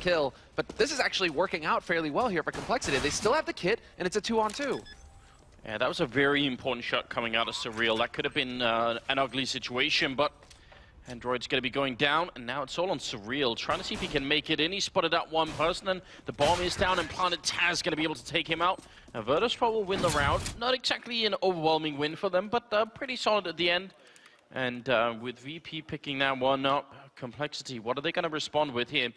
kill. But this is actually working out fairly well here for CompLexity. They still have the kit, and it's a 2-on-2. Yeah, that was a very important shot coming out of Surreal. That could have been an ugly situation, but Android's going to be going down, and now it's all on Surreal, trying to see if he can make it in. He spotted out one person, and the bomb is down, and planted Taz going to be able to take him out. Now, Virtus.Pro will win the round. Not exactly an overwhelming win for them, but pretty solid at the end. And with VP picking that one up, CompLexity, what are they going to respond with here?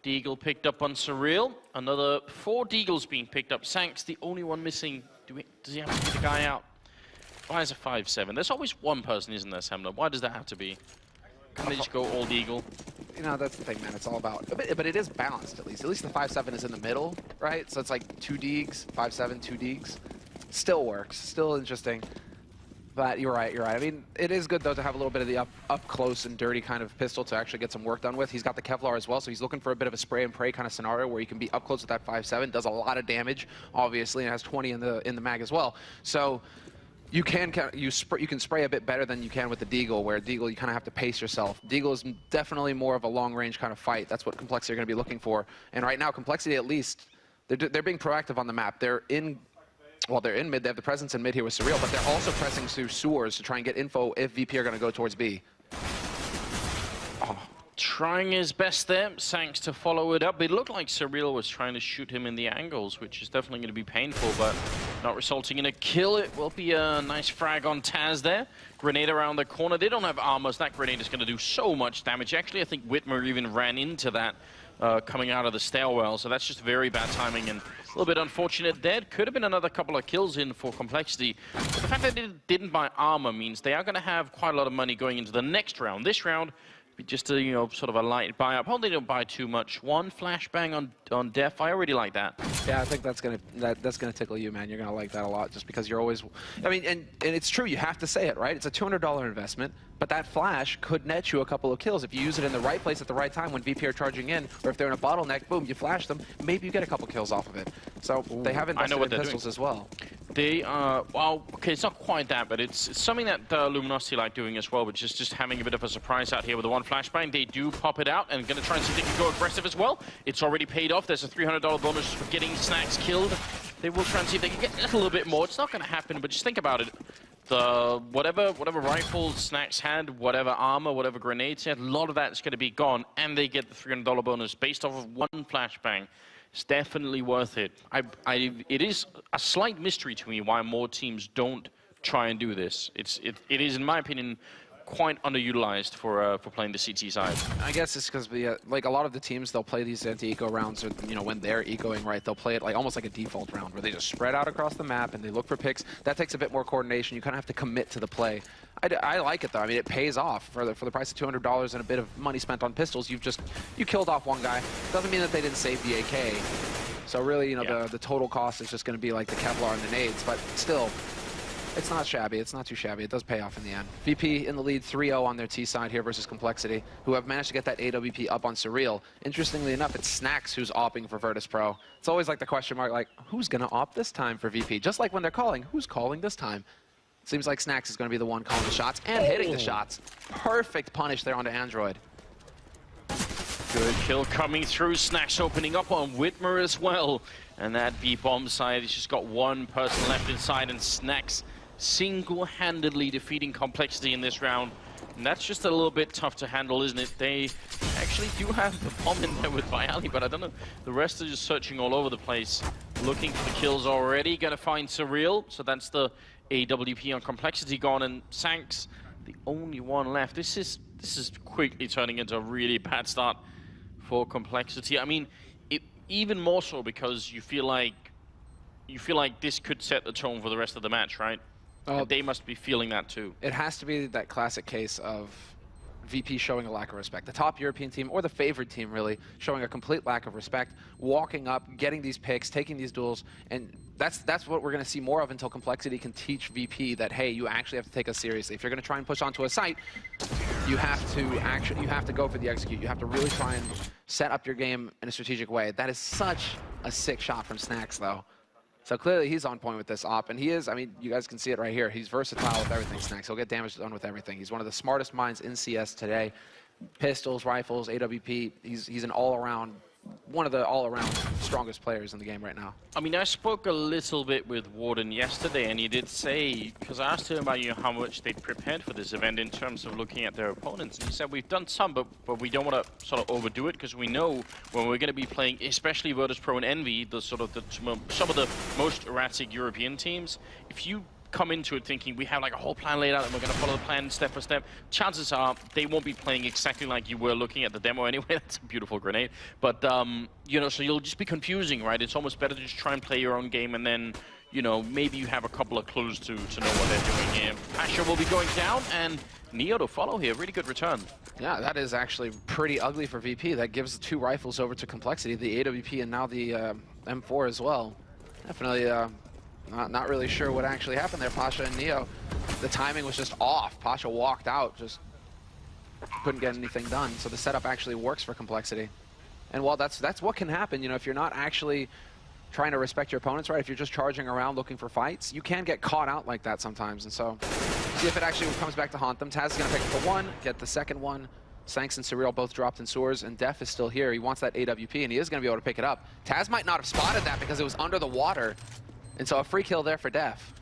Deagle picked up on Surreal. Another 4 Deagles being picked up. Sank's the only one missing. Does he have to get the guy out? Why is it 5-7? There's always one person, isn't there, Semler? Why does that have to be? Can they just go all Deagle? You know, that's the thing, man. It's all about... But it is balanced, at least. At least the 5-7 is in the middle, right? So it's like 2 Deags, 5-7, 2 Deags. Still works. Still interesting. But you're right, you're right. I mean, it is good, though, to have a little bit of the up close and dirty kind of pistol to actually get some work done with. He's got the Kevlar as well, so he's looking for a bit of a spray and pray kind of scenario where you can be up close with that 5-7. Does a lot of damage, obviously, and has 20 in the mag as well. So you can spray a bit better than you can with the Deagle, where Deagle you kind of have to pace yourself. Deagle is definitely more of a long-range kind of fight. That's what CompLexity are going to be looking for. And right now, CompLexity, at least, they're being proactive on the map. They're in mid, they have the presence in mid here with Surreal, but they're also pressing through sewers to try and get info if VP are going to go towards B. Oh, trying his best there, Sanks to follow it up. It looked like Surreal was trying to shoot him in the angles, which is definitely going to be painful, but not resulting in a kill. It will be a nice frag on Taz there. Grenade around the corner. They don't have armor, so that grenade is going to do so much damage. Actually, I think Whitmer even ran into that coming out of the stairwell, so that's just very bad timing and a little bit unfortunate there. Could have been another couple of kills in for CompLexity, but the fact that they didn't buy armor means they are going to have quite a lot of money going into the next round. This round, just a, sort of a light buy up. Probably don't buy too much. 1 flashbang on Def. I already like that. Yeah, I think that's gonna tickle you, man. You're gonna like that a lot, just because you're always. I mean, and it's true. You have to say it, right? It's a $200 investment, but that flash could net you a couple of kills if you use it in the right place at the right time when VP are charging in, or if they're in a bottleneck. Boom, you flash them. Maybe you get a couple kills off of it. So they have invested in pistols as well. They well, okay, it's not quite that, but it's something that Luminosity like doing as well, which is just having a bit of a surprise out here with the 1 flashbang. They do pop it out and going to try and see if they can go aggressive as well. It's already paid off. There's a $300 bonus for getting Snacks killed. They will try and see if they can get a little bit more. It's not going to happen, but just think about it. The whatever rifles Snacks had, whatever armor, whatever grenades he had, a lot of that is going to be gone, and they get the $300 bonus based off of 1 flashbang. It's definitely worth it. It is a slight mystery to me why more teams don't try and do this. It is, in my opinion, quite underutilized for playing the CT side. I guess it's because like a lot of the teams, they'll play these anti-eco rounds, or when they're ecoing, right, they'll play it like almost like a default round where they just spread out across the map and they look for picks. That takes a bit more coordination. You kind of have to commit to the play. I like it though. I mean, it pays off for the price of $200 and a bit of money spent on pistols. You killed off one guy. Doesn't mean that they didn't save the AK. So really, the total cost is just going to be like the Kevlar and the nades, but still. It's not shabby. It's not too shabby. It does pay off in the end. VP in the lead 3-0 on their T side here versus CompLexity, who have managed to get that AWP up on Surreal. Interestingly enough, it's Snacks who's opping for Virtus.Pro. It's always like the question mark, like, who's going to opt this time for VP? Just like when they're calling, who's calling this time? Seems like Snacks is going to be the one calling the shots and hitting the shots. Perfect punish there onto Android. Good kill coming through. Snacks opening up on Whitmer as well. And that B-bomb side, he's just got one person left inside, and Snacks single-handedly defeating CompLexity in this round. And that's just a little bit tough to handle, isn't it? They actually do have the bomb in there with Viali, but I don't know. The rest are just searching all over the place, looking for the kills already. Gonna find Surreal, so that's the AWP on CompLexity gone, and Sanks, the only one left. This is quickly turning into a really bad start for CompLexity. I mean, even more so because you feel like this could set the tone for the rest of the match, right? And they must be feeling that too. It has to be that classic case of VP showing a lack of respect. The top European team, or the favored team really, showing a complete lack of respect, walking up, getting these picks, taking these duels, and that's what we're going to see more of until CompLexity can teach VP that, hey, you actually have to take us seriously. If you're going to try and push onto a site, you have to go for the execute. You have to really try and set up your game in a strategic way. That is such a sick shot from Snacks, though. So clearly he's on point with this op, and he is, I mean, you guys can see it right here. He's versatile with everything, Snacks. He'll get damage done with everything. He's one of the smartest minds in CS today. Pistols, rifles, AWP, he's an all-around one of the all-around strongest players in the game right now. I mean, I spoke a little bit with Warden yesterday, and he did say, because I asked him about how much they prepared for this event in terms of looking at their opponents, and he said we've done some, but we don't want to sort of overdo it, because we know when we're going to be playing, especially Virtus.Pro and Envy, some of the most erratic European teams. If you come into it thinking we have like a whole plan laid out and we're going to follow the plan step by step, chances are they won't be playing exactly like you were looking at the demo anyway. That's a beautiful grenade. But, you know, so you'll just be confusing, right? It's almost better to just try and play your own game, and then, you know, maybe you have a couple of clues to know what they're doing here. Pasha will be going down, and Neo to follow here. Really good return. Yeah, that is actually pretty ugly for VP. That gives the 2 rifles over to CompLexity, the AWP and now the M4 as well. Definitely not really sure what actually happened there, Pasha and Neo. The timing was just off. Pasha walked out, just couldn't get anything done. So the setup actually works for CompLexity. And while that's what can happen, you know, if you're not actually trying to respect your opponents, right? If you're just charging around looking for fights, you can get caught out like that sometimes. And so see if it actually comes back to haunt them. Taz is going to pick up the 1, get the second one. Sanks and Surreal both dropped in sewers, and Def is still here. He wants that AWP, and he is going to be able to pick it up. Taz might not have spotted that because it was under the water. And so a free kill there for Def.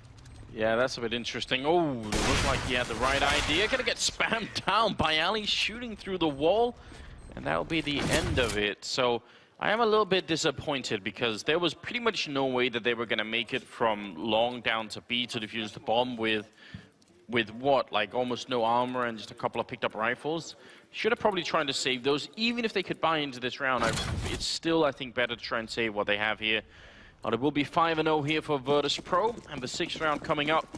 Yeah, that's a bit interesting. Oh, it looked like he had the right idea. Gonna get spammed down by Ali shooting through the wall. And that'll be the end of it. So I am a little bit disappointed because there was pretty much no way that they were gonna make it from long down to B to defuse the bomb with what, like almost no armor and just a couple of picked up rifles. Should have probably tried to save those. Even if they could buy into this round, it's still, I think, better to try and save what they have here. But it will be 5-0 here for Virtus.Pro, and the 6th round coming up.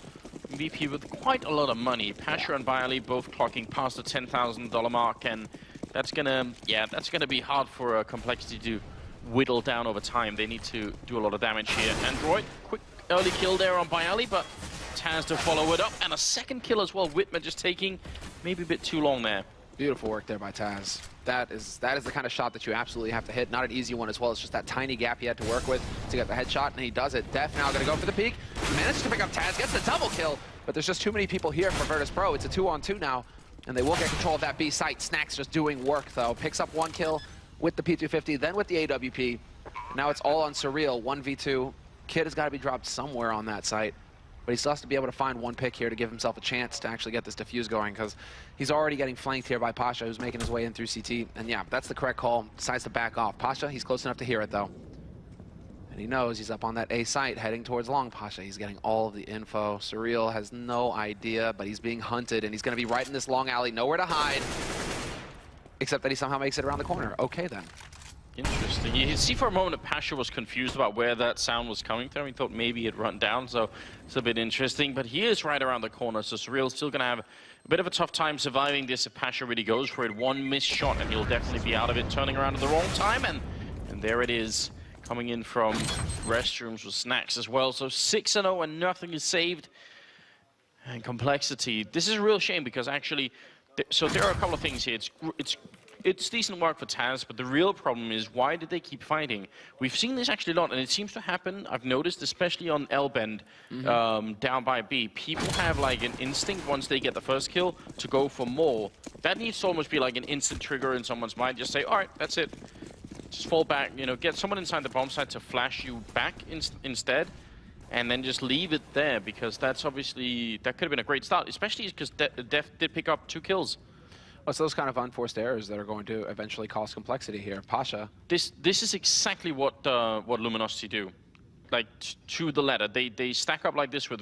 VP with quite a lot of money. Pasha and Bailey both clocking past the $10,000 mark, and that's gonna be hard for CompLexity to whittle down over time. They need to do a lot of damage here. Android, quick early kill there on Bailey, but Taz to follow it up, and a second kill as well. Whitmer just taking maybe a bit too long there. Beautiful work there by Taz. That is the kind of shot that you absolutely have to hit. Not an easy one as well. It's just that tiny gap he had to work with to get the headshot, and he does it. Def now going to go for the peek. Manages to pick up Taz, gets the double kill, but there's just too many people here for Virtus.Pro. It's a 2-on-2 now, and they will get control of that B site. Snacks just doing work, though. Picks up 1 kill with the P250, then with the AWP. Now it's all on Surreal, 1v2. Kid has got to be dropped somewhere on that site. But he still has to be able to find 1 pick here to give himself a chance to actually get this defuse going, because he's already getting flanked here by Pasha, who's making his way in through CT. And yeah, that's the correct call. Decides to back off. Pasha, he's close enough to hear it, though. And he knows he's up on that A site, heading towards long. Pasha, he's getting all of the info. Surreal has no idea, but he's being hunted, and he's going to be right in this long alley. Nowhere to hide, except that he somehow makes it around the corner. Okay, then. Interesting. You can see for a moment that Pasha was confused about where that sound was coming from. He thought maybe it run down, so it's a bit interesting. But he is right around the corner, so Surreal's still going to have a bit of a tough time surviving this if Pasha really goes for it. 1 missed shot, and he'll definitely be out of it, turning around at the wrong time. And there it is, coming in from restrooms with Snacks as well. So 6-0, and nothing is saved. And CompLexity, this is a real shame because actually, so there are a couple of things here. It's decent work for Taz, but the real problem is, why did they keep fighting? We've seen this actually a lot, and it seems to happen, I've noticed, especially on L-Bend, down by B. People have like an instinct once they get the first kill to go for more. That needs to almost be like an instant trigger in someone's mind. Just say, all right, that's it. Just fall back, you know, get someone inside the bomb site to flash you back instead, and then just leave it there, because that's obviously, that could have been a great start, especially because Def did pick up 2 kills. It's those kind of unforced errors that are going to eventually cause CompLexity here. Pasha. This is exactly what Luminosity do, like to the letter. They stack up like this with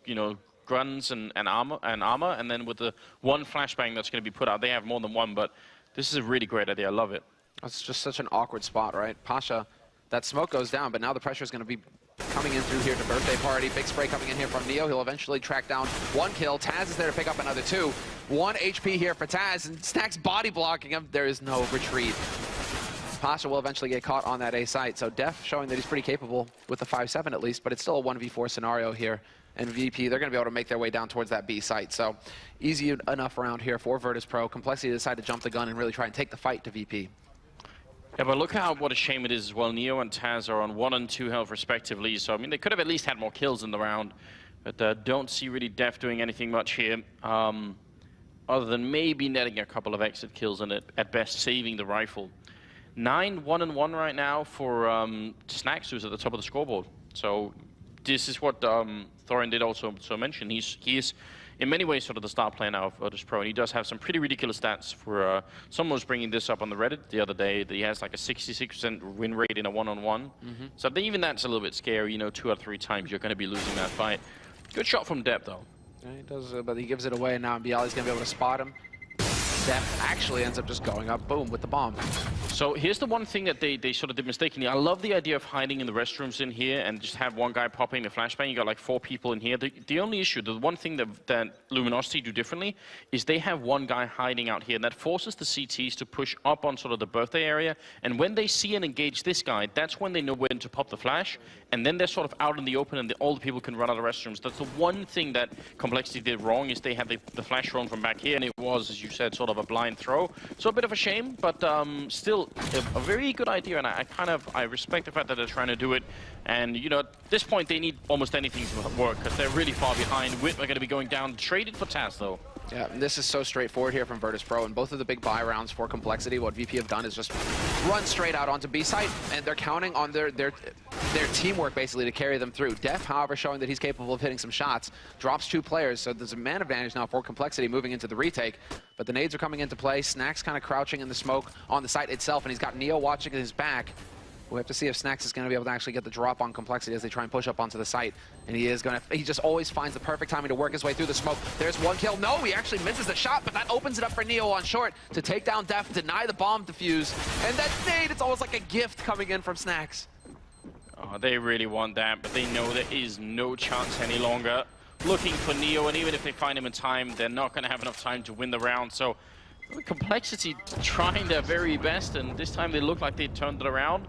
you know, guns and armor, and then with the 1 flashbang that's going to be put out. They have more than 1, but this is a really great idea. I love it. It's just such an awkward spot, right? Pasha, that smoke goes down, but now the pressure is going to be coming in through here to Birthday Party. Big spray coming in here from Neo. He'll eventually track down 1 kill. Taz is there to pick up another 2. 1 HP here for Taz, and Snacks body blocking him. There is no retreat. Pasha will eventually get caught on that A site. So Def showing that he's pretty capable with the 5-7 at least, but it's still a 1v4 scenario here. And VP, they're going to be able to make their way down towards that B site. So easy enough round here for Virtus.Pro. CompLexity decided to jump the gun and really try and take the fight to VP. Yeah, but look what a shame it is as well. Neo and Taz are on 1 and 2 health respectively. So, I mean, they could have at least had more kills in the round. But don't see really Def doing anything much here. Other than maybe netting a couple of exit kills and at best saving the rifle. 9-1-1 right now for Snacks, who's at the top of the scoreboard. So this is what Thorin did also mention. He is in many ways sort of the star player now of Virtus.Pro, and he does have some pretty ridiculous stats. For someone was bringing this up on the Reddit the other day, that he has like a 66% win rate in a one-on-one. So I think even that's a little bit scary. You know, 2 out of 3 times you're going to be losing that fight. Good shot from Depp though. Yeah, he does, but he gives it away, and now Bialy's going to be able to spot him. Depp actually ends up just going up, boom, with the bomb. So here's the one thing that they sort of did mistakenly. I love the idea of hiding in the restrooms in here and just have one guy popping the flashbang. You got like 4 people in here. The only issue, the one thing that Luminosity do differently is they have one guy hiding out here, and that forces the CTs to push up on sort of the birthday area. And when they see and engage this guy, that's when they know when to pop the flash. And then they're sort of out in the open, and all the people can run out of restrooms. That's the one thing that CompLexity did wrong, is they had the flash thrown from back here, and it was, as you said, sort of a blind throw. So a bit of a shame, but still a very good idea, and I respect the fact that they're trying to do it. And you know, at this point they need almost anything to work because they're really far behind. Whit are going to be going down. Traded for Taz though. Yeah, and this is so straightforward here from Virtus.Pro, and both of the big buy rounds for CompLexity, what VP have done is just run straight out onto B site, and they're counting on their teamwork basically to carry them through. Def, however, showing that he's capable of hitting some shots, drops 2 players, so there's a man advantage now for CompLexity moving into the retake, but the nades are coming into play. Snacks kind of crouching in the smoke on the site itself, and he's got Neo watching his back. We have to see if Snacks is going to be able to actually get the drop on CompLexity as they try and push up onto the site. And he just always finds the perfect timing to work his way through the smoke. There's 1 kill. No, he actually misses the shot, but that opens it up for Neo on short to take down Def, deny the bomb defuse. And that nade, it's almost like a gift coming in from Snacks. Oh, they really want that, but they know there is no chance any longer. Looking for Neo, and even if they find him in time, they're not going to have enough time to win the round. So CompLexity trying their very best, and this time they look like they turned it around.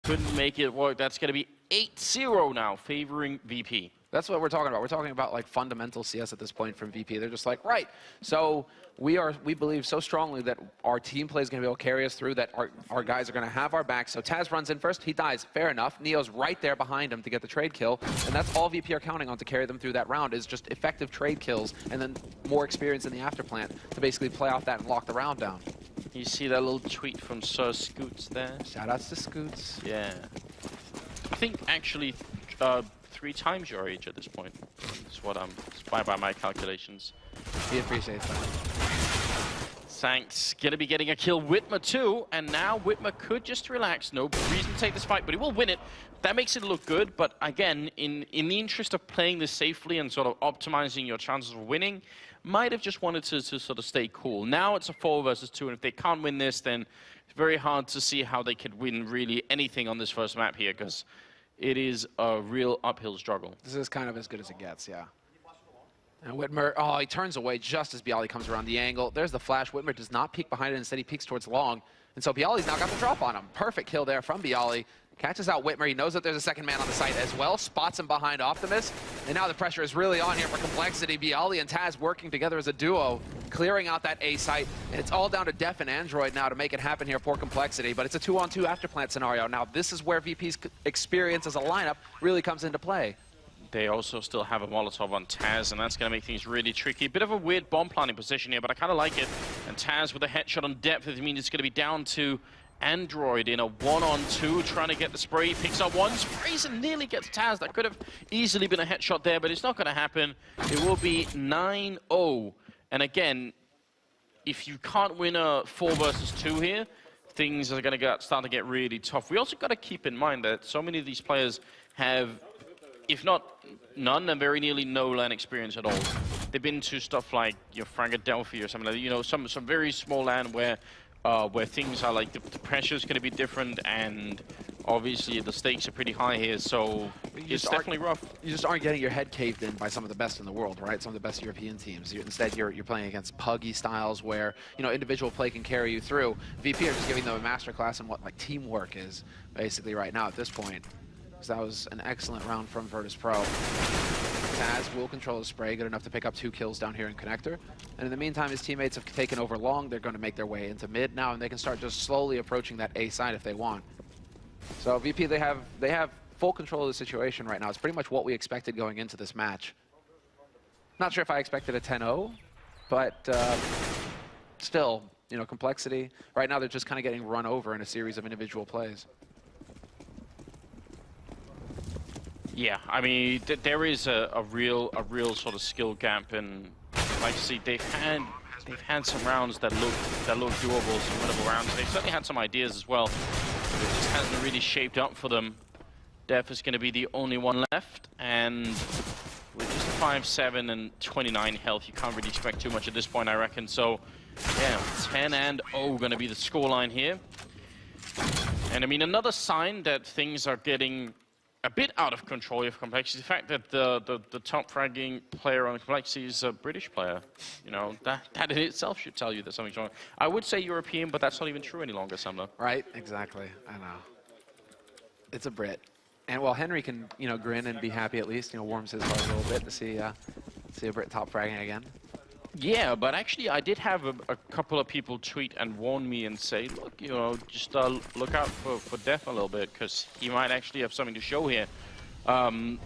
Couldn't make it work. That's going to be 8-0 now, favoring VP. That's what we're talking about. We're talking about like fundamental CS at this point from VP. They're just like, right, so we believe so strongly that our team play is going to be able to carry us through, that our guys are going to have our back. So Taz runs in first, he dies, fair enough. Neo's right there behind him to get the trade kill, and that's all VP are counting on to carry them through that round, is just effective trade kills and then more experience in the afterplant to basically play off that and lock the round down. You see that little tweet from Sir Scoots there? Shoutouts to Scoots. Yeah. I think actually 3 times your age at this point. That's what by my calculations. He appreciates that. Thanks. Gonna be getting a kill. Whitmer too, and now Whitmer could just relax. No reason to take this fight, but he will win it. That makes it look good, but again, in the interest of playing this safely and sort of optimizing your chances of winning, might have just wanted to sort of stay cool. Now it's a 4 versus 2, and if they can't win this, then it's very hard to see how they could win really anything on this first map here, because it is a real uphill struggle. This is kind of as good as it gets, yeah. And Whitmer, oh, he turns away just as Bialy comes around the angle. There's the flash. Whitmer does not peek behind it. Instead, he peeks towards long. And so Bialy's now got the drop on him. Perfect kill there from Bialy. Catches out Whitmer. He knows that there's a second man on the site as well. Spots him behind Optimus. And now the pressure is really on here for CompLexity. Bialy and Taz working together as a duo, clearing out that A site. And it's all down to Def and Android now to make it happen here for CompLexity. But it's a 2-on-2 afterplant scenario. Now, this is where VP's experience as a lineup really comes into play. They also still have a Molotov on Taz, and that's going to make things really tricky. Bit of a weird bomb planting position here, but I kind of like it. And Taz with a headshot on depth, it means it's going to be down to Android in a 1-on-2, trying to get the spray. Picks up one, sprays and nearly gets Taz. That could have easily been a headshot there, but it's not going to happen. It will be 9-0. And again, if you can't win a 4 versus 2 here, things are going to start to get really tough. We also got to keep in mind that so many of these players have, if not none, and very nearly no LAN experience at all. They've been to stuff like Philadelphia or something like that. You know, some very small LAN where things are like the pressure is going to be different, and obviously the stakes are pretty high here. So it's definitely rough. You just aren't getting your head caved in by some of the best in the world, right? Some of the best European teams. Instead, you're playing against puggy styles where individual play can carry you through. VP are just giving them a masterclass in what like teamwork is basically right now at this point. So that was an excellent round from Virtus.Pro. Taz will control the spray, good enough to pick up 2 kills down here in Connector. And in the meantime, his teammates have taken over long. They're going to make their way into mid now, and they can start just slowly approaching that A side if they want. So VP, they have full control of the situation right now. It's pretty much what we expected going into this match. Not sure if I expected a 10-0, but still, you know, CompLexity. Right now, they're just kind of getting run over in a series of individual plays. Yeah, I mean, there is a real sort of skill gap, and like I see, they've had some rounds that look doable, some winnable rounds. They've certainly had some ideas as well, but it just hasn't really shaped up for them. Def is going to be the only one left, and with just 5-7 and 29 health, you can't really expect too much at this point, I reckon. So, yeah, 10-0 going to be the scoreline here. And I mean, another sign that things are getting a bit out of control of CompLexity, the fact that the top fragging player on CompLexity is a British player. You know, that in itself should tell you that something's wrong. I would say European, but that's not even true any longer, Samler. Right, exactly. I know. It's a Brit. And well, Henry can, you know, grin and be happy at least, you know, warms his heart a little bit to see a Brit top fragging again. Yeah, but actually I did have a couple of people tweet and warn me and say, look, you know, just look out for Def a little bit, because he might actually have something to show here. I'm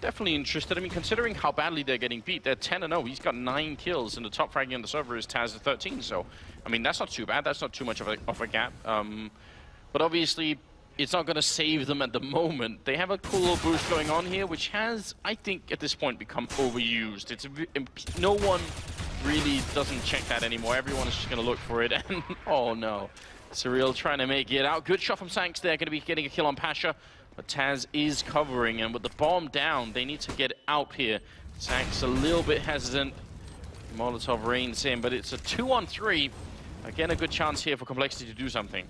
definitely interested. I mean, considering how badly they're getting beat, they're 10-0. He's got 9 kills, and the top fragging on the server is Taz at 13. So, I mean, that's not too bad. That's not too much of a gap. But obviously, it's not going to save them at the moment. They have a cool little boost going on here, which has, I think, at this point become overused. No one really doesn't check that anymore. Everyone is just going to look for it. And oh no, Surreal trying to make it out. Good shot from Sanks there, going to be getting a kill on Pasha. But Taz is covering, and with the bomb down, they need to get out here. Sanks a little bit hesitant. Molotov reigns in, but it's a 2-on-3. Again, a good chance here for CompLexity to do something.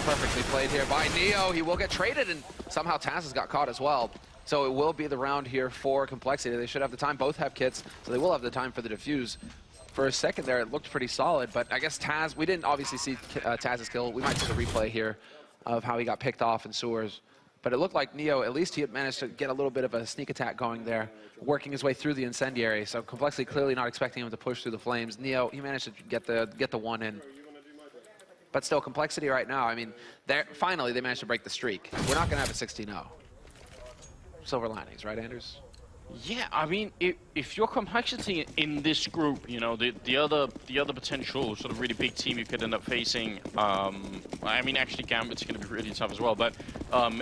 Perfectly played here by Neo. He will get traded, and somehow Taz has got caught as well. So it will be the round here for CompLexity. They should have the time. Both have kits, so they will have the time for the defuse. For a second there, it looked pretty solid, but I guess Taz, we didn't obviously see Taz's kill. We might see the replay here of how he got picked off in sewers. But it looked like Neo, at least he had managed to get a little bit of a sneak attack going there, working his way through the incendiary. So CompLexity clearly not expecting him to push through the flames. Neo, he managed to get the one in. But still, CompLexity right now, I mean, finally they managed to break the streak. We're not going to have a 16-0. Silver linings, right, Anders? Yeah, I mean, if you're CompLexity in this group, you know, the other potential sort of really big team you could end up facing, I mean, actually Gambit's going to be really tough as well, but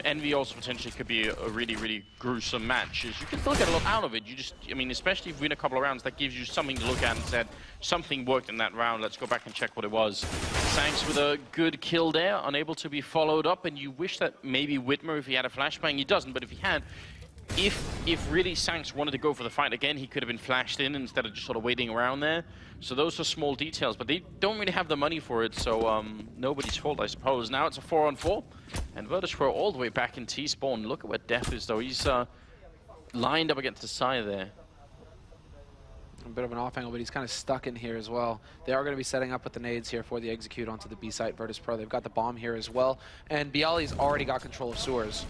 Envy also potentially could be a really, really gruesome match. You can still get a lot out of it. You just, I mean, especially if you win a couple of rounds, that gives you something to look at and said, something worked in that round, let's go back and check what it was. Sanks with a good kill there, unable to be followed up, and you wish that maybe Whitmer, if he had a flashbang, he doesn't, but if he had, if really Sanks wanted to go for the fight again, he could have been flashed in instead of just sort of waiting around there. So those are small details, but they don't really have the money for it, so nobody's fault, I suppose. Now it's a 4-on-4, and Virtus.Pro all the way back in T-spawn. Look at where Def is, though. He's lined up against the side there. A bit of an off angle, but he's kind of stuck in here as well. They are going to be setting up with the nades here for the execute onto the B site. Virtus.Pro, they've got the bomb here as well. And Bialy's already got control of sewers.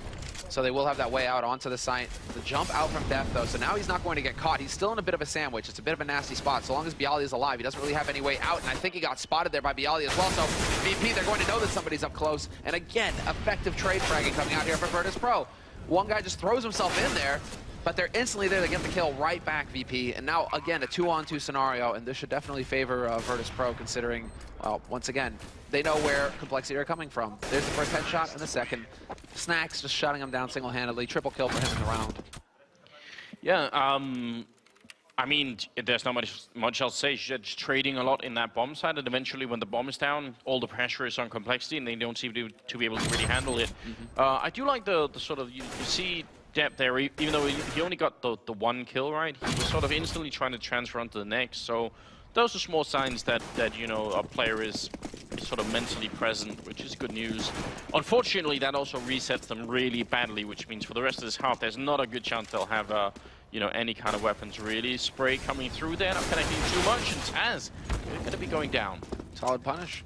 So they will have that way out onto the site. The jump out from Def, though, so now he's not going to get caught. He's still in a bit of a sandwich. It's a bit of a nasty spot. So long as Bialy is alive, he doesn't really have any way out. And I think he got spotted there by Bialy as well. So VP, they're going to know that somebody's up close. And again, effective trade fragging coming out here for Virtus.Pro. One guy just throws himself in there, but they're instantly there to get the kill right back, VP. And now, again, a 2-on-2 scenario, and this should definitely favor Virtus.Pro, considering, well, once again, they know where CompLexity are coming from. There's the first headshot, and the second. Snacks just shutting him down single-handedly. Triple kill for him in the round. Yeah, I mean, there's not much else to say. Just trading a lot in that bomb side, and eventually when the bomb is down, all the pressure is on CompLexity, and they don't seem to be able to really handle it. I do like the sort of, you see Dep there, even though he only got the one kill, right? He was sort of instantly trying to transfer onto the next. So those are small signs that you know, a player is sort of mentally present, which is good news. Unfortunately, that also resets them really badly, which means for the rest of this half, there's not a good chance they'll have you know, any kind of weapons really. Spray coming through there, not connecting too much, and Taz, they're going to be going down. Solid punish.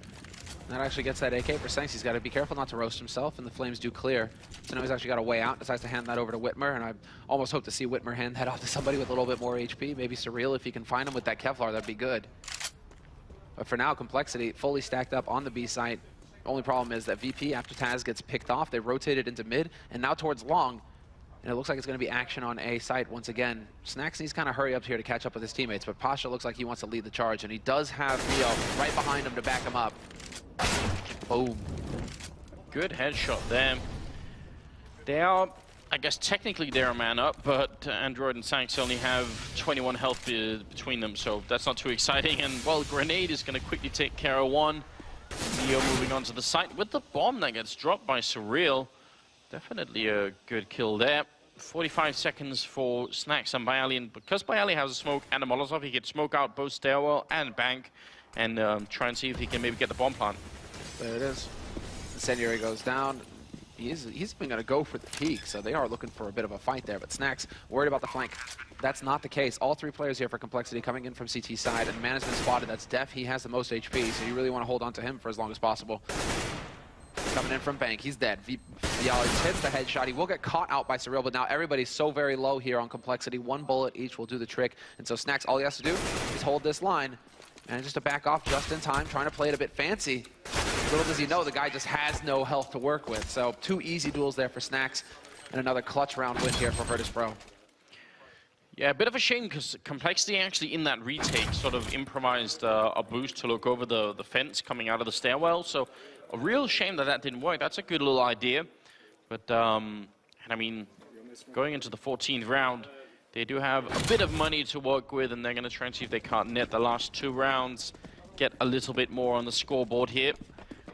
That actually gets that AK for Sanks. He's got to be careful not to roast himself, and the flames do clear. So now he's actually got a way out, decides to hand that over to Whitmer, and I almost hope to see Whitmer hand that off to somebody with a little bit more HP. Maybe Surreal, if he can find him with that Kevlar, that'd be good. But for now, CompLexity fully stacked up on the B site. Only problem is that VP, after Taz gets picked off, they rotated into mid, and now towards long. And it looks like it's going to be action on A site once again. Snax needs to kind of hurry up here to catch up with his teammates, but Pasha looks like he wants to lead the charge, and he does have Neo right behind him to back him up. Boom. Good headshot there. They are, I guess technically they're a man up, but Android and Sanx only have 21 health between them, so that's not too exciting. And, well, Grenade is going to quickly take care of one. Neo moving on to the site with the bomb that gets dropped by Surreal. Definitely a good kill there. 45 seconds for Snax and Bayali, and because Bayali has a smoke and a Molotov, he can smoke out both stairwell and bank and try and see if he can maybe get the bomb plant. There it is. Incendiary goes down. He's been going to go for the peak, so they are looking for a bit of a fight there. But Snax worried about the flank. That's not the case. All three players here for CompLexity coming in from CT side, and man has been spotted. That's Def. He has the most HP, so you really want to hold on to him for as long as possible. Coming in from bank, he's dead. Vods hits the headshot. He will get caught out by Surreal, but now everybody's so very low here on CompLexity. One bullet each will do the trick, and so Snax, all he has to do is hold this line, and just to back off just in time, trying to play it a bit fancy. Little does he know, the guy just has no health to work with. So 2 easy duels there for Snax, and another clutch round win here for Virtus.Pro. Yeah, a bit of a shame because CompLexity actually in that retake sort of improvised a boost to look over the fence coming out of the stairwell. So a real shame that that didn't work. That's a good little idea. But, and I mean, going into the 14th round, they do have a bit of money to work with, and they're going to try and see if they can't net the last 2 rounds, get a little bit more on the scoreboard here.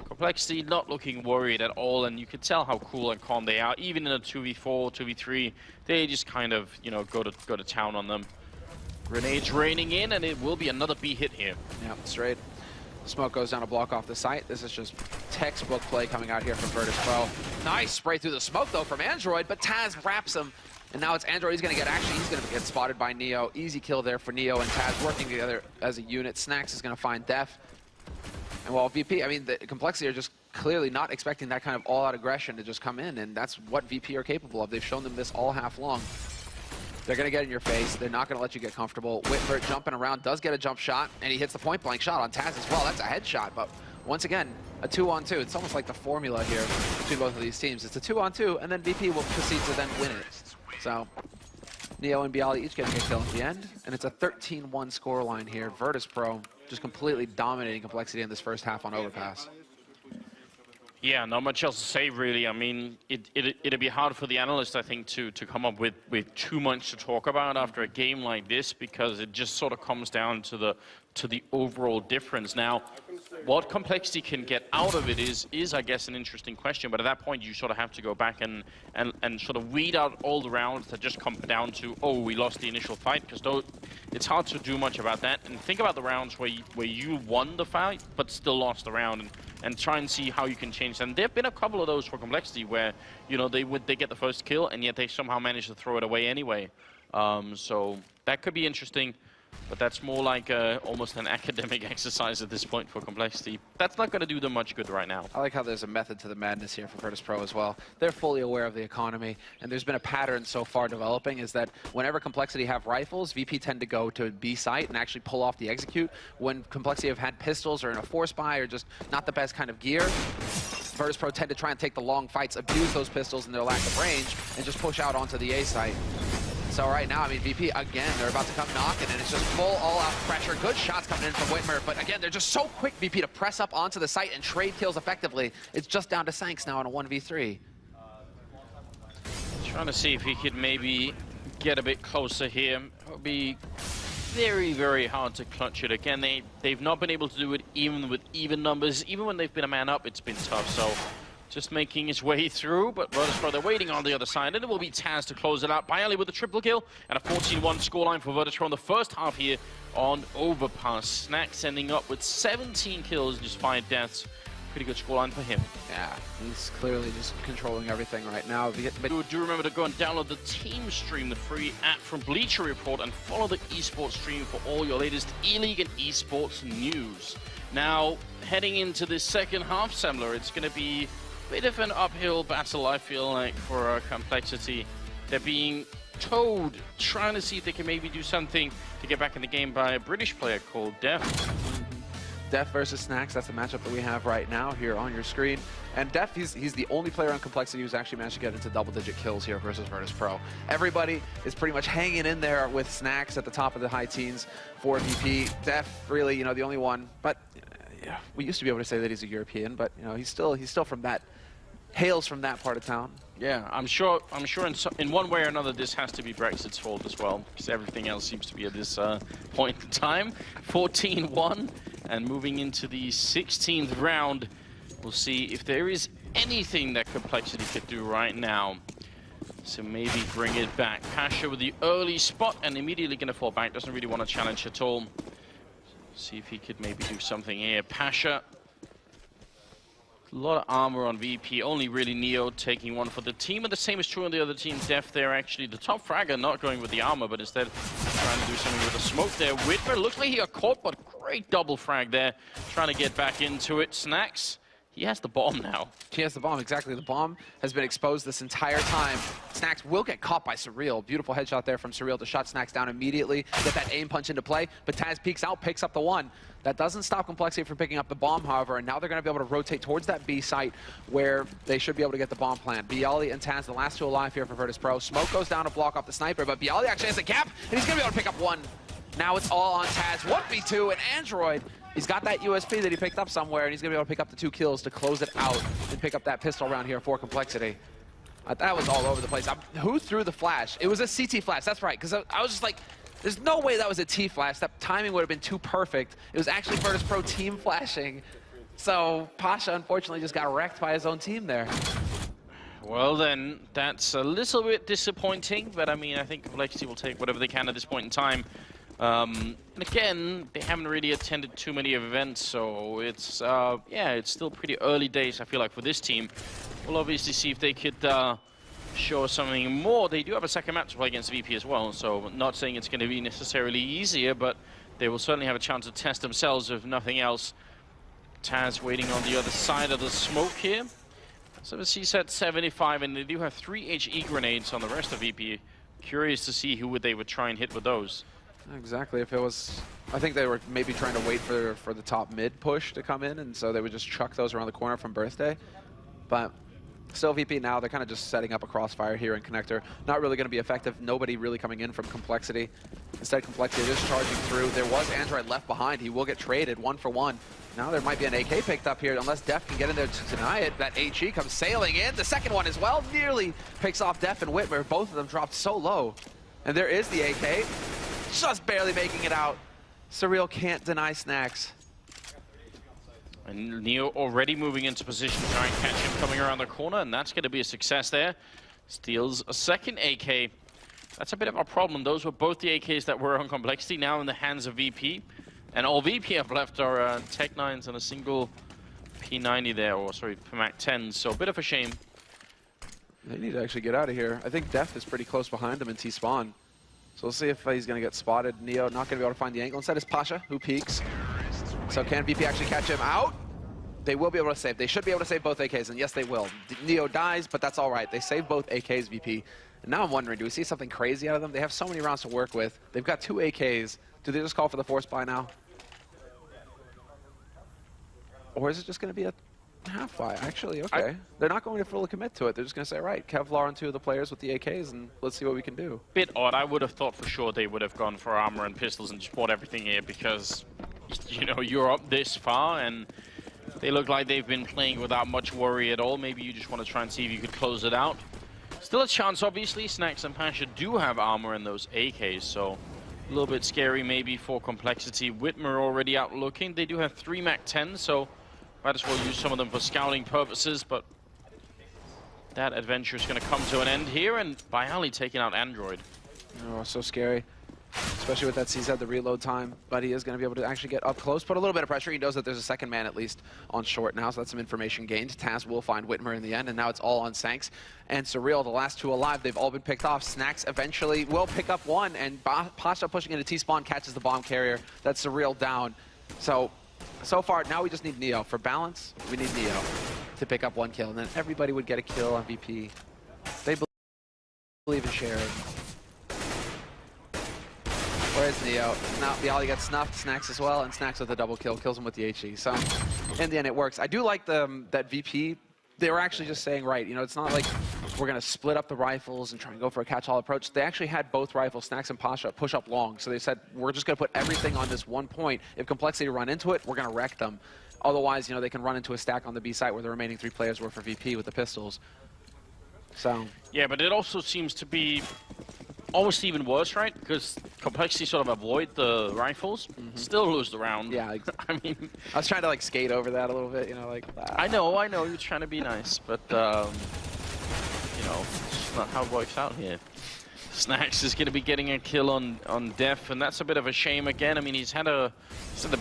CompLexity not looking worried at all, and you can tell how cool and calm they are. Even in a 2v4, 2v3, they just kind of, you know, go to town on them. Grenades raining in, and it will be another B hit here. Yeah, straight. Smoke goes down to block off the site. This is just textbook play coming out here from Virtus.Pro. Nice spray through the smoke, though, from Android, but Taz wraps him. And now it's Android. He's going to get spotted by Neo. Easy kill there for Neo and Taz working together as a unit. Snax is going to find Def. And while VP, I mean, the CompLexity are just clearly not expecting that kind of all-out aggression to just come in, and that's what VP are capable of. They've shown them this all half long. They're going to get in your face. They're not going to let you get comfortable. Whitmer jumping around, does get a jump shot, and he hits the point-blank shot on Taz as well. That's a headshot, but once again, a 2-on-2. It's almost like the formula here between both of these teams. It's a 2-on-2, and then VP will proceed to then win it. So Neo and Bialy each getting a kill at the end, and it's a 13-1 scoreline here. Virtus.Pro just completely dominating CompLexity in this first half on Overpass. Yeah, not much else to say, really. I mean, it'd be hard for the analysts, I think, to come up with too much to talk about after a game like this, because it just sort of comes down to the overall difference. Now, what CompLexity can get out of it is, I guess, an interesting question. But at that point, you sort of have to go back and sort of weed out all the rounds that just come down to, oh, we lost the initial fight, because it's hard to do much about that. And think about the rounds where you won the fight but still lost the round, and try and see how you can change them. There have been a couple of those for CompLexity where, you know, they get the first kill and yet they somehow manage to throw it away anyway. So that could be interesting, but that's more like almost an academic exercise at this point for CompLexity. That's not going to do them much good right now. I like how there's a method to the madness here for Virtus.Pro as well. They're fully aware of the economy, and there's been a pattern so far developing is that whenever CompLexity have rifles, VP tend to go to B site and actually pull off the execute. When CompLexity have had pistols or in a force buy or just not the best kind of gear, Virtus.Pro tend to try and take the long fights, abuse those pistols and their lack of range, and just push out onto the A site. So right now, I mean, VP, again, they're about to come knocking, and it's just full all-out pressure. Good shots coming in from Whitmer, but again, they're just so quick, VP, to press up onto the site and trade kills effectively. It's just down to Sanx now in a 1v3. Trying to see if he could maybe get a bit closer here. It would be very, very hard to clutch it. Again, they've not been able to do it even with even numbers. Even when they've been a man up, it's been tough, so just making his way through, but Virtus.Pro, they're waiting on the other side, and it will be Taz to close it out. Bayali with a triple kill, and a 14-1 scoreline for Virtus.Pro in the first half here on Overpass. Snax ending up with 17 kills and just 5 deaths. Pretty good scoreline for him. Yeah, he's clearly just controlling everything right now. Do remember to go and download the team stream, the free app from Bleacher Report, and follow the eSports stream for all your latest Eleague and eSports news. Now, heading into this second half, Semler, it's going to be bit of an uphill battle, I feel like, for CompLexity. They're being towed, trying to see if they can maybe do something to get back in the game by a British player called Def. Def versus Snacks, that's the matchup that we have right now here on your screen. And Def, he's the only player on CompLexity who's actually managed to get into double-digit kills here versus Virtus.Pro. Everybody is pretty much hanging in there with Snacks at the top of the high teens for VP. Def, really, you know, the only one. But yeah, we used to be able to say that he's a European, but you know, he's still from that, hails from that part of town. Yeah, I'm sure in one way or another this has to be Brexit's fault as well, because everything else seems to be at this point in time. 14-1, and moving into the 16th round, we'll see if there is anything that CompLexity could do right now. So maybe bring it back. Pasha with the early spot and immediately going to fall back. Doesn't really want to challenge at all. See if he could maybe do something here. Pasha. A lot of armor on VP, only really Neo taking one for the team, and the same is true on the other team. Def there actually, the top fragger not going with the armor, but instead trying to do something with the smoke there. Whitmer looks like he got caught, but great double frag there, trying to get back into it. Snacks, he has the bomb now. He has the bomb, exactly. The bomb has been exposed this entire time. Snacks will get caught by Surreal. Beautiful headshot there from Surreal to shut Snacks down immediately, get that aim punch into play, but Taz peeks out, picks up the one. That doesn't stop CompLexity from picking up the bomb, however, and now they're going to be able to rotate towards that B site where they should be able to get the bomb plant. Bialy and Taz, the last two alive here for Virtus.Pro. Smoke goes down to block off the sniper, but Bialy actually has a gap, and he's going to be able to pick up one. Now it's all on Taz. 1v2, and Android, he's got that USP that he picked up somewhere, and he's going to be able to pick up the 2 kills to close it out and pick up that pistol round here for CompLexity. That was all over the place. Who threw the flash? It was a CT flash, that's right, because I was just like, there's no way that was a T flash. That timing would have been too perfect. It was actually Virtus.Pro team flashing. So Pasha unfortunately just got wrecked by his own team there. Well then, that's a little bit disappointing, but I mean, I think CompLexity will take whatever they can at this point in time. And again, they haven't really attended too many events, so it's, yeah, it's still pretty early days, I feel like, for this team. We'll obviously see if they could show something more. They do have a second match to play against VP as well, so not saying it's going to be necessarily easier, but they will certainly have a chance to test themselves if nothing else. Taz waiting on the other side of the smoke here. So the CSAT 75, and they do have 3 HE grenades on the rest of VP. Curious to see who they would try and hit with those. Exactly. If it was, I think they were maybe trying to wait for the top mid push to come in, and so they would just chuck those around the corner from Birthday. But still VP now, they're kind of just setting up a crossfire here in connector. Not really going to be effective. Nobody really coming in from CompLexity. Instead, CompLexity is charging through. There was Android left behind. He will get traded 1-for-1. Now there might be an AK picked up here, unless Def can get in there to deny it. That HE comes sailing in. The second one as well nearly picks off Def and Whitmer. Both of them dropped so low. And there is the AK. Just barely making it out. Surreal can't deny Snacks. And Neo already moving into position to try and catch him coming around the corner, and that's going to be a success there. Steals a second AK. That's a bit of a problem. Those were both the AKs that were on CompLexity, now in the hands of VP. And all VP have left are Tech 9s and a single P90 there, or sorry, PMAC 10. So a bit of a shame. They need to actually get out of here. I think Def is pretty close behind them in T-spawn. So we'll see if he's going to get spotted. Neo not going to be able to find the angle. Instead is Pasha, who peeks. So can VP actually catch him out? They will be able to save. They should be able to save both AKs, and yes, they will. Neo dies, but that's all right. They save both AKs, VP. And now I'm wondering, do we see something crazy out of them? They have so many rounds to work with. They've got 2 AKs. Do they just call for the force buy now? Or is it just going to be a half buy? Actually, okay. They're not going to fully commit to it. They're just going to say, right, Kevlar on 2 of the players with the AKs, and let's see what we can do. Bit odd. I would have thought for sure they would have gone for armor and pistols and just bought everything here because, you know, you're up this far, and they look like they've been playing without much worry at all. Maybe you just want to try and see if you could close it out. Still a chance, obviously. Snacks and Pasha do have armor in those AKs, so a little bit scary maybe for CompLexity. Whitmer already out looking. They do have 3 MAC 10, so might as well use some of them for scouting purposes, but that adventure is going to come to an end here, and Bialy taking out Android. Oh, so scary. Especially with that CZ, the reload time. But he is going to be able to actually get up close, put a little bit of pressure. He knows that there's a second man at least on short now, so that's some information gained. Taz will find Whitmer in the end, and now it's all on Sanks and Surreal, the last 2 alive. They've all been picked off. Snacks eventually will pick up one, and Pasha pushing into T-spawn catches the bomb carrier. That's Surreal down. So far, now we just need Neo. For balance, we need Neo to pick up 1 kill, and then everybody would get a kill on VP. They believe in sharing. Where's Neo? Now Bialy gets snuffed, Snacks as well, and Snacks with a double kill, kills him with the HE. So in the end, it works. I do like that VP. They were actually just saying, right, you know, it's not like we're going to split up the rifles and try and go for a catch-all approach. They actually had both rifles, Snacks and Pasha, push up long. So they said, we're just going to put everything on this one point. If CompLexity run into it, we're going to wreck them. Otherwise, you know, they can run into a stack on the B site where the remaining 3 players were for VP with the pistols. So. Yeah, but it also seems to be almost even worse, right? Because CompLexity sort of avoid the rifles, still lose the round. Yeah, I mean, I was trying to like skate over that a little bit, you know, like. I know, you're trying to be nice, but you know, it's not how it works out here. Snacks is going to be getting a kill on Def, and that's a bit of a shame again. I mean, he's had the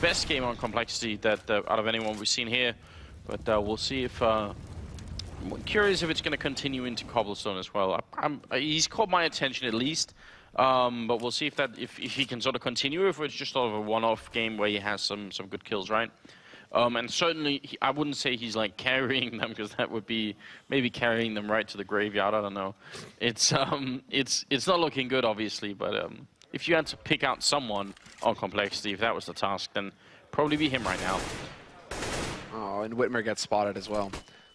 best game on CompLexity that out of anyone we've seen here, but we'll see if. I'm curious if it's going to continue into Cobblestone as well. He's caught my attention at least, but we'll see if he can sort of continue, if it's just sort of a one-off game where he has some good kills, right? And certainly, I wouldn't say he's like carrying them, because that would be maybe carrying them right to the graveyard. I don't know. It's not looking good, obviously, but if you had to pick out someone on CompLexity, if that was the task, then probably be him right now. Oh, and Whitmer gets spotted as well.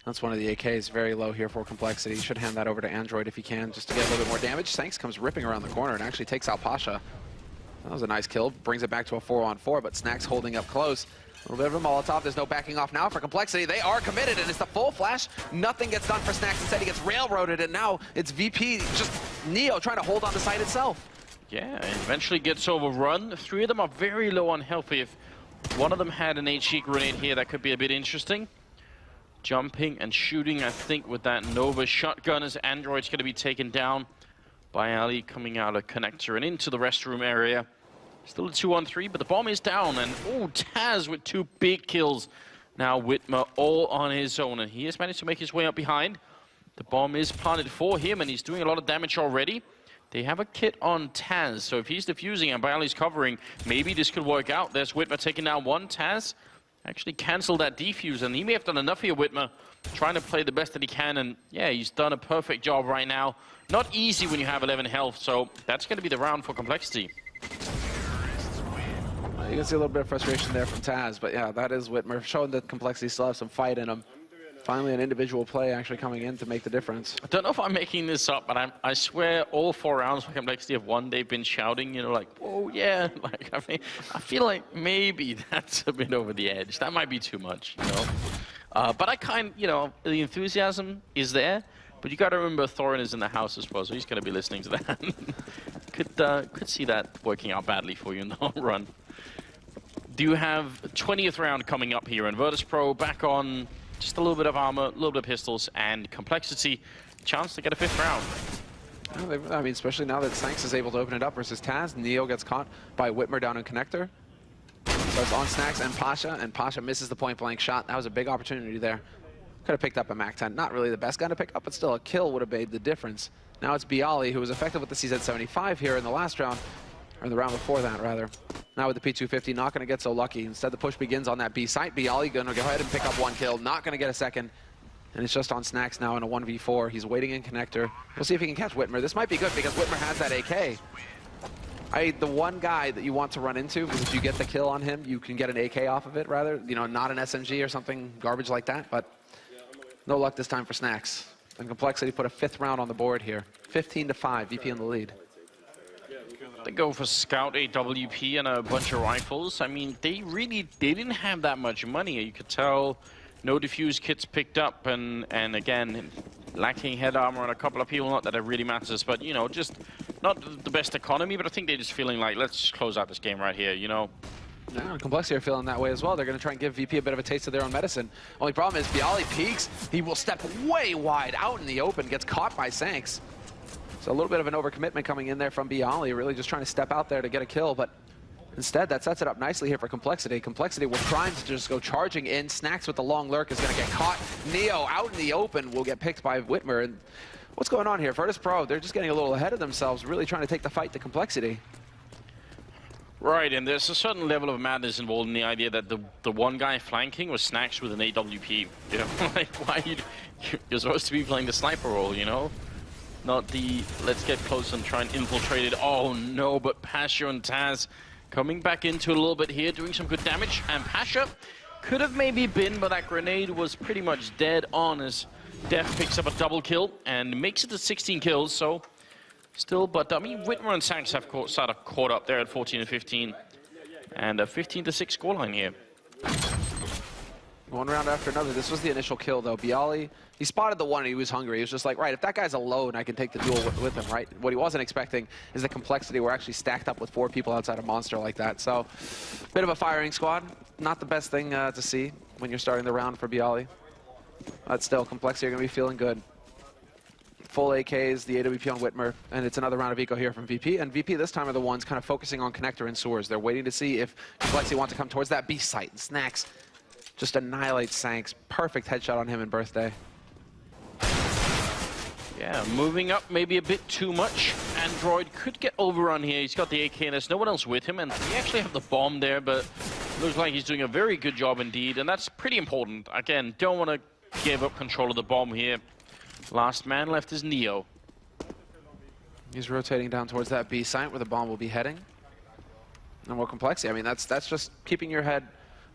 That's one of the AKs, very low here for CompLexity. Should hand that over to Android if he can, just to get a little bit more damage. Sanks comes ripping around the corner and actually takes out Pasha. That was a nice kill, brings it back to a 4-on-4, but Snacks holding up close. A little bit of a Molotov, there's no backing off now for CompLexity. They are committed, and it's the full flash. Nothing gets done for Snacks, instead he gets railroaded, and now it's VP, just Neo trying to hold on the site itself. Yeah, and eventually gets overrun. 3 of them are very low on health. If one of them had an HE grenade here, that could be a bit interesting. Jumping and shooting, I think, with that Nova shotgun, as Android's going to be taken down by Ali, coming out of connector and into the restroom area. Still a 2-on-3, but the bomb is down, and oh, Taz with 2 big kills. Now Whitmer all on his own, and he has managed to make his way up behind. The bomb is planted for him, and he's doing a lot of damage already. They have a kit on Taz, so if he's defusing and Bialy's covering, maybe this could work out. There's Whitmer taking down 1. Taz actually cancelled that defuse, and he may have done enough here, Whitmer, trying to play the best that he can, and yeah, he's done a perfect job right now. Not easy when you have 11 health, so that's going to be the round for CompLexity. You can see a little bit of frustration there from Taz, but yeah, that is Whitmer, showing that CompLexity still has some fight in him. Finally, an individual play actually coming in to make the difference. I don't know if I'm making this up, but I swear all 4 rounds for CompLexity have won. They've been shouting, you know, like, "Whoa, yeah!" Like, I mean, I feel like maybe that's a bit over the edge. That might be too much, you know. But you know, the enthusiasm is there. But you got to remember, Thorin is in the house as well, so he's going to be listening to that. could see that working out badly for you in the long run. Do you have 20th round coming up here, and Virtus.Pro back on. Just a little bit of armor, a little bit of pistols, and CompLexity. Chance to get a 5th round. Well, I mean, especially now that Snacks is able to open it up versus Taz. Neo gets caught by Whitmer down in connector. So it's on Snacks and Pasha misses the point-blank shot. That was a big opportunity there. Could have picked up a MAC-10. Not really the best gun to pick up, but still a kill would have made the difference. Now it's Bialy, who was effective with the CZ75 here in the last round, or in the round before that, rather. Now with the P250, not going to get so lucky. Instead, the push begins on that B site. Bialy going to go ahead and pick up 1 kill. Not going to get a second. And it's just on Snacks now in a 1v4. He's waiting in connector. We'll see if he can catch Whitmer. This might be good because Whitmer has that AK. The one guy that you want to run into, because if you get the kill on him, you can get an AK off of it, rather. You know, not an SMG or something garbage like that. But no luck this time for Snacks. And CompLexity put a 5th round on the board here. 15-5, VP in the lead. They go for Scout AWP and a bunch of rifles. I mean, they didn't have that much money. You could tell no defuse kits picked up, and again, lacking head armor on a couple of people. Not that it really matters, but you know, just not the best economy. But I think they're just feeling like, let's just close out this game right here, you know. Yeah, CompLexity are feeling that way as well. They're going to try and give VP a bit of a taste of their own medicine. Only problem is Bialy peeks. He will step way wide out in the open, gets caught by Sanks. So a little bit of an overcommitment coming in there from Bialy, really just trying to step out there to get a kill, but instead that sets it up nicely here for CompLexity. CompLexity will try to just go charging in. Snacks with the long lurk is going to get caught. Neo out in the open will get picked by Whitmer. And what's going on here? Virtus.Pro, they're just getting a little ahead of themselves, really trying to take the fight to CompLexity. Right, and there's a certain level of madness involved in the idea that the one guy flanking was Snacks with an AWP. You know, like, why you're supposed to be playing the sniper role, you know? not the let's get close and try and infiltrate it. Oh no, but Pasha and Taz coming back into it a little bit here, doing some good damage. And Pasha could have maybe been, but that grenade was pretty much dead on as Def picks up a double kill and makes it to 16 kills. So still, but I mean, Whitmer and Sanks have sort of caught up there at 14 and 15. And a 15-6 scoreline here. One round after another. This was the initial kill, though. Bialy, he spotted the one and he was hungry. He was just like, right, if that guy's alone, I can take the duel with him, right? What he wasn't expecting is the complexity. We're actually stacked up with 4 people outside a monster like that. So, bit of a firing squad. Not the best thing to see when you're starting the round for Bialy. But still, complexity are going to be feeling good. Full AKs, the AWP on Whitmer, and it's another round of eco here from VP. And VP this time are the ones kind of focusing on connector and sewers. They're waiting to see if complexity want to come towards that B site. And Snacks just annihilates Sanks. Perfect headshot on him in Birthday. Yeah, moving up maybe a bit too much. Android could get overrun here. He's got the AK and there's no one else with him. And he actually have the bomb there, but looks like he's doing a very good job indeed. And that's pretty important. Again, don't want to give up control of the bomb here. Last man left is Neo. He's rotating down towards that B site where the bomb will be heading. And more complexity. I mean, that's just keeping your head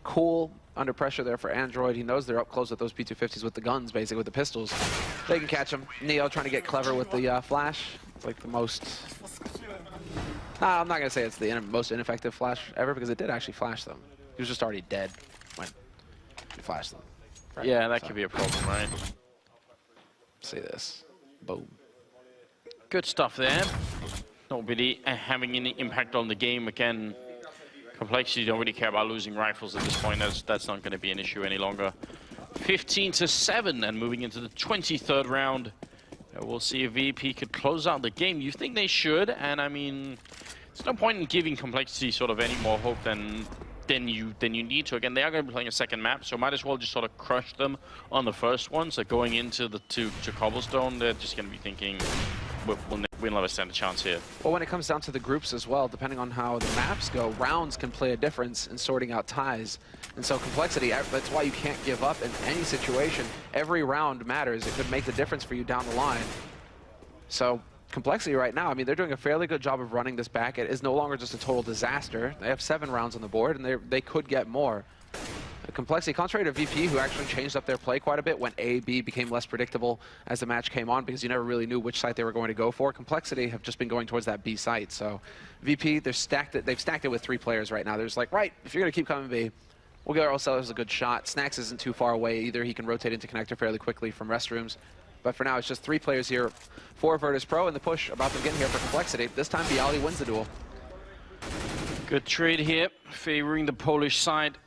cool under pressure there for Android. He knows they're up close with those P250s with the guns, basically, with the pistols. They can catch him. Neo trying to get clever with the flash. It's like the most... Nah, I'm not going to say it's the most ineffective flash ever, because it did actually flash them. He was just already dead when he flashed them. Right? Yeah, that could be a problem, right? See this. Boom. Good stuff there. Not really having any impact on the game. Again, complexity don't really care about losing rifles at this point. That's not going to be an issue any longer. 15-7 and moving into the 23rd round. We'll see if VP could close out the game. You think they should, and I mean, there's no point in giving complexity sort of any more hope than you need to. Again, they are going to be playing a second map, so might as well just sort of crush them on the first one. So going into the to Cobblestone, they're just going to be thinking, we'll never stand a chance here. Well, when it comes down to the groups as well, depending on how the maps go, rounds can play a difference in sorting out ties. And so complexity, that's why you can't give up in any situation. Every round matters. It could make the difference for you down the line. So complexity right now, I mean, they're doing a fairly good job of running this back. It is no longer just a total disaster. They have 7 rounds on the board, and they could get more. Complexity, contrary to VP, who actually changed up their play quite a bit when A, B became less predictable as the match came on, because you never really knew which site they were going to go for. Complexity have just been going towards that B site. So VP, they've stacked it with 3 players right now. They're just like, right, if you're going to keep coming B, we'll give ourselves a good shot. Snacks isn't too far away either. He can rotate into connector fairly quickly from restrooms. But for now, it's just 3 players here for Virtus.Pro, and the push about to begin here for complexity. This time, Bialy wins the duel. Good trade here, favoring the Polish side.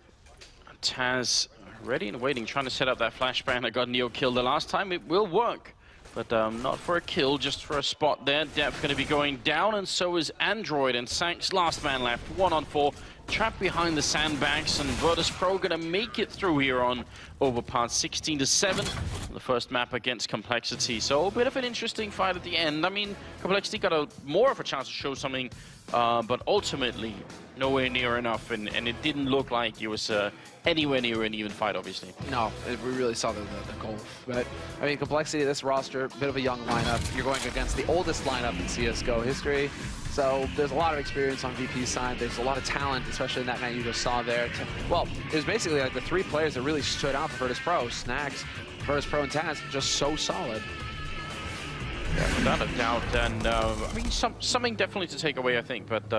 Taz ready and waiting, trying to set up that flashbang that got Neo killed the last time. It will work, but not for a kill, just for a spot there. Depth going to be going down, and so is Android. And Sanks, last man left, 1-on-4, trapped behind the sandbags, and Virtus.Pro going to make it through here on Overpass, 16-7, the first map against Complexity. So a bit of an interesting fight at the end. I mean, Complexity got more of a chance to show something, but ultimately nowhere near enough, and it didn't look like it was anywhere near an even fight, obviously. No, we really saw the goal. But, I mean, complexity of this roster, bit of a young lineup. You're going against the oldest lineup in CSGO history. So there's a lot of experience on VP's side. There's a lot of talent, especially in that night you just saw there. Well, it was basically like the 3 players that really stood out for Virtus.Pro. Snacks, Virtus.Pro, and Taz, just so solid. Yeah, without a doubt. And, I mean, something definitely to take away, I think. But